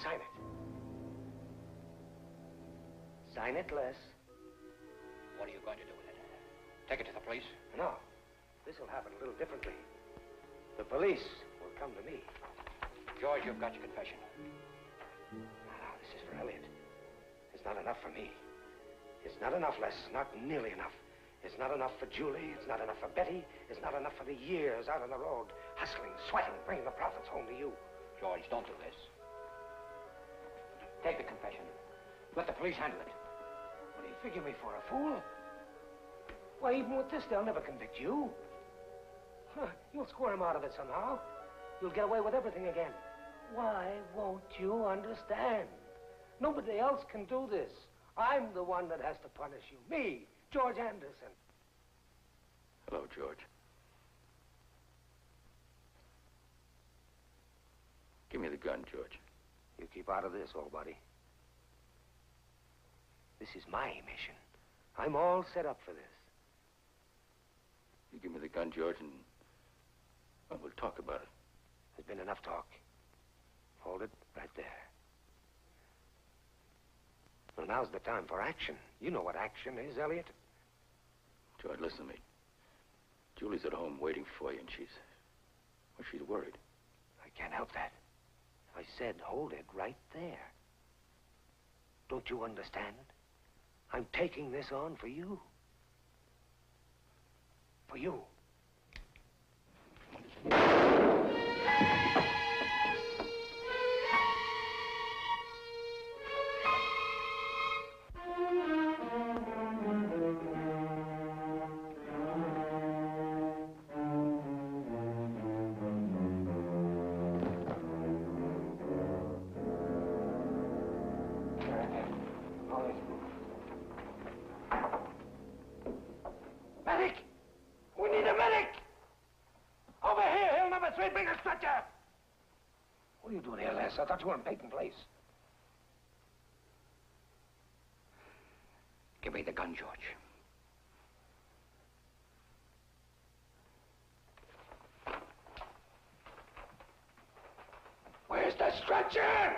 sign it. Sign it, Les. What are you going to do with it? Take it to the police? No. This will happen a little differently. The police will come to me. George, you've got your confession. No, this is for Elliot. It's not enough for me. It's not enough, Les. Not nearly enough. It's not enough for Julie. It's not enough for Betty. It's not enough for the years out on the road, hustling, sweating, bringing the profits home to you. George, don't do this. Take the confession. Let the police handle it. What do you figure me for, a fool? Why, even with this, they'll never convict you. Huh, you'll squirm out of it somehow. You'll get away with everything again. Why won't you understand? Nobody else can do this. I'm the one that has to punish you. Me, George Anderson. Hello, George. Give me the gun, George. You keep out of this, old buddy. This is my mission. I'm all set up for this. You give me the gun, George, and well, we'll talk about it. There's been enough talk. Hold it right there. Well, now's the time for action. You know what action is, Elliot. George, listen to me. Julie's at home waiting for you, and she's worried. I can't help that. I said hold it right there. Don't you understand? I'm taking this on for you. For you. Medic! We need a medic! Over here, hill number 3, bring a stretcher! What are you doing here, Les? I thought you were in Peyton Place. Give me the gun, George. Where's the stretcher?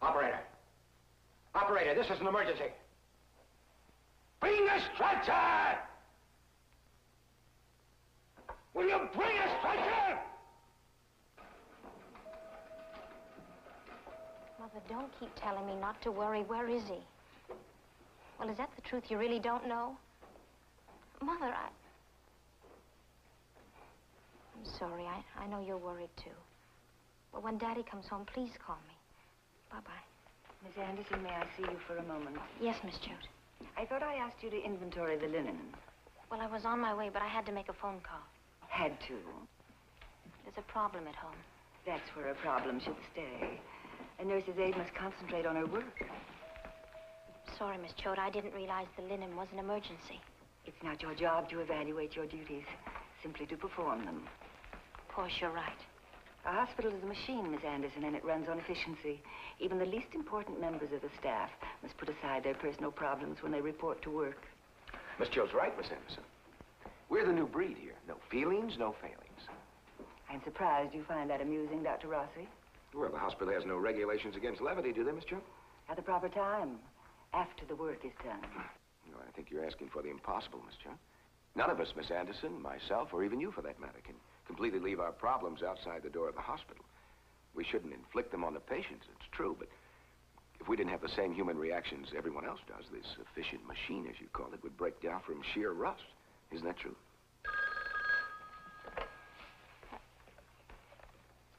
Operator. Operator, this is an emergency. Bring a stretcher! Will you bring a stretcher? Mother, don't keep telling me not to worry. Where is he? Well, is that the truth? You really don't know? Mother, I'm sorry. I know you're worried, too. But when Daddy comes home, please call me. Bye-bye. Miss Anderson, may I see you for a moment? Yes, Miss Choate. I thought I asked you to inventory the linen. Well, I was on my way, but I had to make a phone call. Had to. There's a problem at home. That's where a problem should stay. A nurse's aide must concentrate on her work. Sorry, Miss Choate, I didn't realize the linen was an emergency. It's not your job to evaluate your duties, simply to perform them. Of course, you're right. A hospital is a machine, Miss Anderson, and it runs on efficiency. Even the least important members of the staff must put aside their personal problems when they report to work. Miss Choate's right, Miss Anderson. We're the new breed here. No feelings, no failings. I'm surprised you find that amusing, Dr. Rossi. Well, the hospital has no regulations against levity, do they, Miss Choate? At the proper time, after the work is done. No, I think you're asking for the impossible, Miss Choate. None of us, Miss Anderson, myself, or even you for that matter, can completely leave our problems outside the door of the hospital. We shouldn't inflict them on the patients, it's true, but if we didn't have the same human reactions everyone else does, this efficient machine, as you call it, would break down from sheer rust. Isn't that true?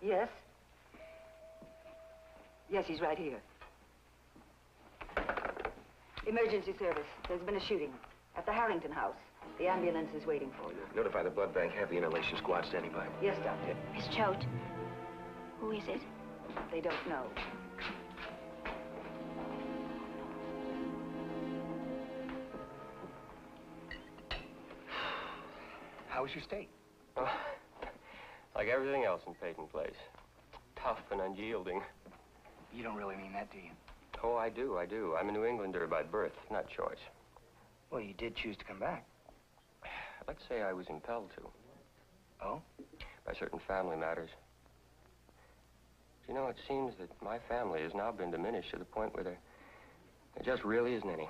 Yes? Yes, he's right here. Emergency service. There's been a shooting at the Harrington house. The ambulance is waiting for you. Notify the blood bank, have the inhalation squad standing by. Yes, Doctor. Miss Choate, who is it? They don't know. How was your stay? Oh, like everything else in Peyton Place. Tough and unyielding. You don't really mean that, do you? Oh, I do. I'm a New Englander by birth, not choice. Well, you did choose to come back. Let's say I was impelled to. Oh? By certain family matters. You know, it seems that my family has now been diminished to the point where there just really isn't any.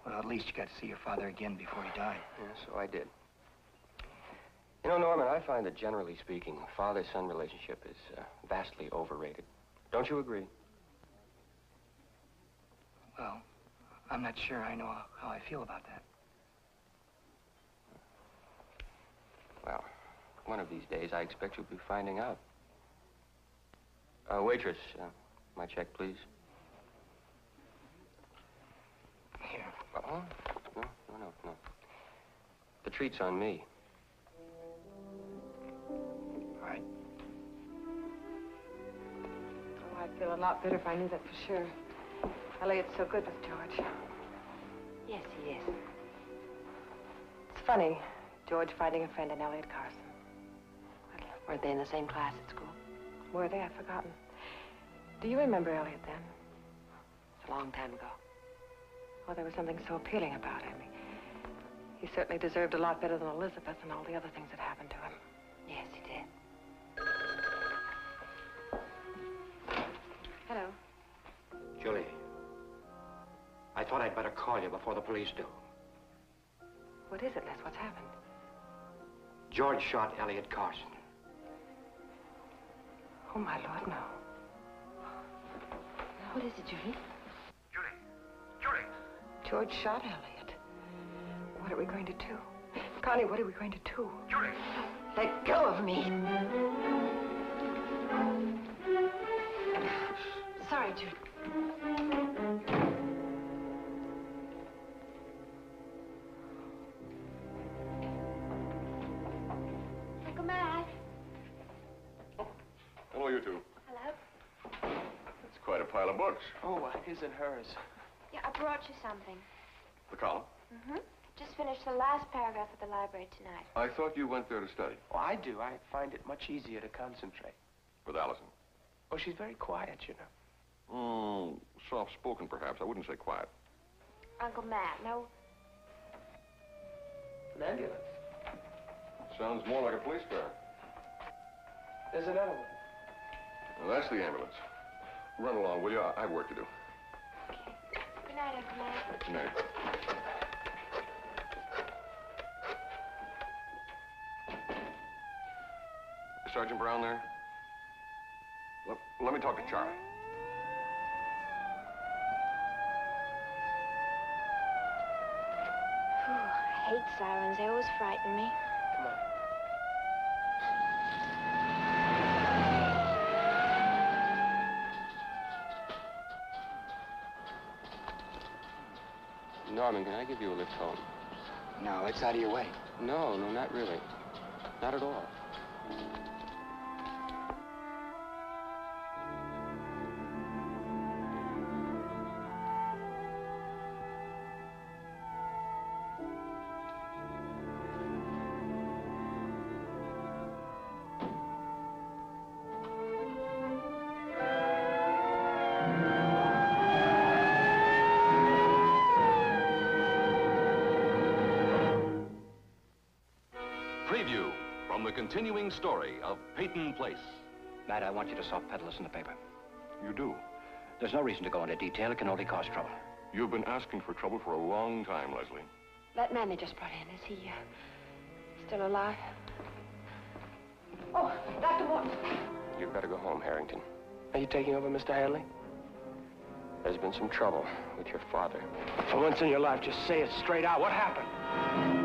Well, at least you got to see your father again before he died. Yeah, so I did. You know, Norman, I find that generally speaking, father-son relationship is vastly overrated. Don't you agree? Well, I'm not sure I know how I feel about that. Well, one of these days, I expect you'll be finding out. Waitress, my check, please. Here. Oh, no. The treat's on me. All right. Oh, I'd feel a lot better if I knew that for sure. Elliot's so good with George. Yes, he is. It's funny, George finding a friend in Elliot Carson. Weren't they in the same class at school? Were they? I've forgotten. Do you remember Elliot then? It's a long time ago. Well, there was something so appealing about him. He certainly deserved a lot better than Elizabeth and all the other things that happened to him. Yes, he did. Hello. Julie, I thought I'd better call you before the police do. What is it, Les? What's happened? George shot Elliot Carson. Oh, my Lord, no. What is it, Julie? Julie! George shot Elliot. What are we going to do? Connie, what are we going to do? Julie! Let go of me. Sorry, Julie. Uncle Matt. Hello, you two. Hello. It's quite a pile of books. Oh, his and hers. Yeah, I brought you something. The column? Mm-hmm. Just finished the last paragraph at the library tonight. I thought you went there to study. Oh, I do. I find it much easier to concentrate. With Allison. Oh, she's very quiet, you know. Soft-spoken, perhaps. I wouldn't say quiet. Uncle Matt, no. An ambulance. Sounds more like a police car. There's another one. Well, that's the ambulance. Run along, will you? I have work to do. Good night, Uncle Matt. Good night. Sergeant Brown there? Let me talk to Charlie. I hate sirens. They always frighten me. Come on. Norman, can I give you a lift home? No, it's out of your way. No, not really. Not at all. Preview from the continuing story of Peyton Place. Matt, I want you to soft pedal us in the paper. You do? There's no reason to go into detail. It can only cause trouble. You've been asking for trouble for a long time, Leslie. That man they just brought in, is he still alive? Oh, Dr. Morton. You'd better go home, Harrington. Are you taking over, Mr. Hanley? There's been some trouble with your father. For once in your life, just say it straight out. What happened?